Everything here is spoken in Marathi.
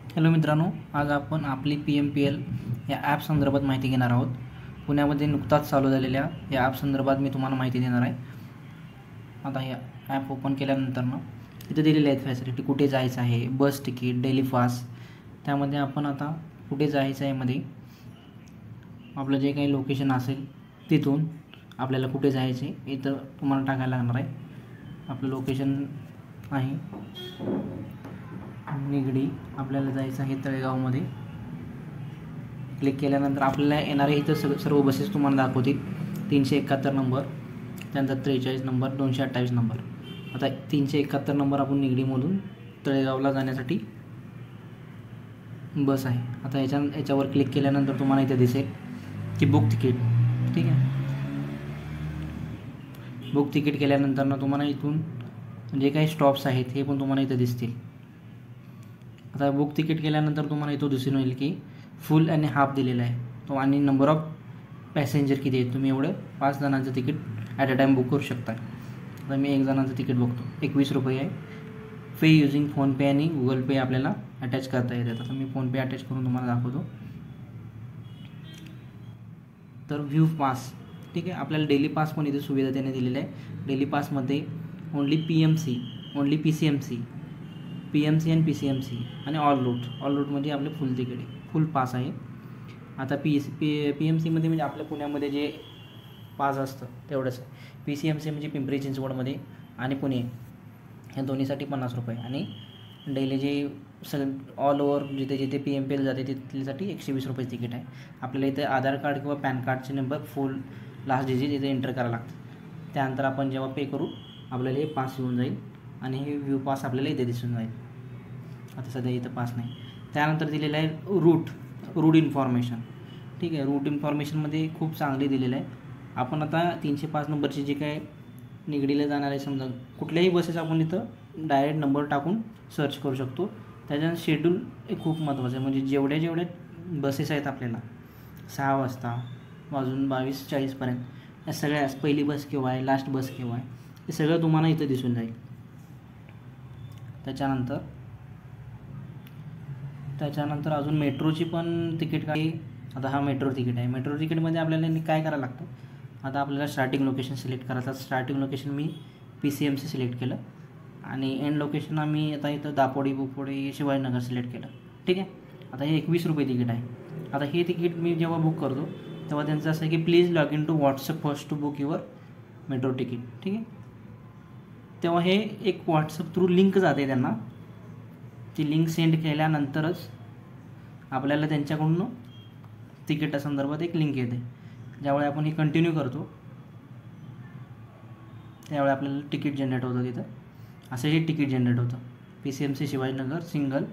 हॅलो मित्रांनो, आज आपण आपली PMPL या ॲप संदर्भात माहिती घेणार आहोत. पुण्यामध्ये नुकताच चालू झालेल्या या ॲप संदर्भात मी तुम्हाला माहिती देणार आहे. आता या ॲप ओपन केल्यानंतर इथे दिलेले आहेत फॅसिलिटी, कुठे जायचं आहे, बस तिकीट, डेली पास. त्यामध्ये आपण आता कुठे जायचं आहे मध्ये आपलं जे काही लोकेशन असेल तिथून आपल्याला कुठे जायचे इथं तुम्हाला टाकायला लागणार आहे. आपलं लोकेशन आहे निगडी, आपल्याला जायचं आहे तळेगावमध्ये. क्लिक केल्यानंतर आपल्याला येणारे इथं सर्व बसेस तुम्हाला दाखवतील. 371 नंबर, त्यानंतर 43 नंबर, 228 नंबर. आता 371 नंबर आपण निगडीमधून तळेगावला जाण्यासाठी बस आहे. आता याच्यावर क्लिक केल्यानंतर तुम्हाला इथे दिसेल की बुक तिकीट. ठीक आहे, बुक तिकीट केल्यानंतर तुम्हाला इथून जे काही स्टॉप्स आहेत हे पण तुम्हाला इथे दिसतील. आता बुक तिकीट केल्यानंतर तुम्हाला इथं दिसून येईल की फुल आणि हाफ दिलेला आहे तो, आणि नंबर ऑफ पॅसेंजर किती आहेत. तुम्ही एवढं 5 जणांचं ticket at a time book करू शकता. आता मी 1 जणांचं तिकीट बघतो, 21 रुपये आहे. पे युजिंग फोनपे आणि गुगल पे आपल्याला अटॅच करता येतात. आता मी फोनपे अटॅच करून तुम्हाला दाखवतो. तर व्ह्यू पास, ठीक आहे. आपल्याला डेली पास पण इथे सुविधा त्याने दिलेली आहे. डेली पासमध्ये ओन्ली PCMC आणि PCMC आणि ऑल रूट म्हणजे आपले फुल तिकीट आहे, फुल पास आहे. आता PMCमध्ये म्हणजे आपल्या पुण्यामध्ये जे पास असतं तेवढंच आहे. PCMC म्हणजे पिंपरी चिंचवडमध्ये आणि पुणे ह्या दोन्हीसाठी 50 रुपये, आणि डेली जे ऑल ओव्हर जिथे PMPL जाते तिथल्यासाठी 120 रुपये तिकीट आहे. आपल्याला इथे आधार कार्ड किंवा पॅन कार्डचे नंबर फुल लास्ट डिजिट इथे एंटर करायला लागतं. त्यानंतर आपण जेव्हा पे करू आपल्याला हे पास येऊन जाईल आणि हे व्ह्यू पास आपल्याला इथे दिसून जाईल. आता सध्या इथं पास नाही. त्यानंतर दिलेलं आहे रूट इन्फॉर्मेशन. ठीक आहे, रूट इन्फॉर्मेशनमध्ये खूप चांगले दिलेलं आहे. आपण आता 305 नंबरची जे काय निगडीला जाणार आहे, समजा कुठल्याही बसेस आपण इथं डायरेक्ट नंबर टाकून सर्च करू शकतो. त्याच्यानं शेड्यूल हे खूप महत्त्वाचं आहे. म्हणजे जेवढ्या बसेस आहेत आपल्याला 6 वाजता वाजून 22:40पर्यंत, या सगळ्या पहिली बस केव्हा आहे, लास्ट बस केव्हा आहे, हे सगळं तुम्हाला इथं दिसून जाईल. त्याच्यानंतर अजून मेट्रोची पण तिकीट काही. आता हा मेट्रो तिकीट आहे. मेट्रो तिकीटमध्ये आपल्याला काय करायला लागतं, आता आपल्याला स्टार्टिंग लोकेशन सिलेक्ट करायचं. स्टार्टिंग लोकेशन मी PCMC सिलेक्ट केलं, आणि एंड लोकेशन आम्ही आता इथं दापोडी शिवाजीनगर सिलेक्ट केलं. ठीक आहे. आता हे 21 रुपये तिकीट आहे. आता हे तिकीट मी जेव्हा बुक करतो तेव्हा त्यांचं असं आहे की please log in to WhatsApp first to book your metro ticket. ठीक आहे, तेव्हा हे एक व्हॉट्सअप थ्रू लिंक जाते त्यांना. ती लिंक सेंड केल्यानंतरच आपल्याला त्यांच्याकडून तिकीटासंदर्भात एक लिंक येते. ज्यावेळी आपण हे कंटिन्यू करतो त्यावेळी आपल्याला तिकीट जनरेट होतं. तिथं असं हे तिकीट जनरेट होतं. PCMC Shivajinagar single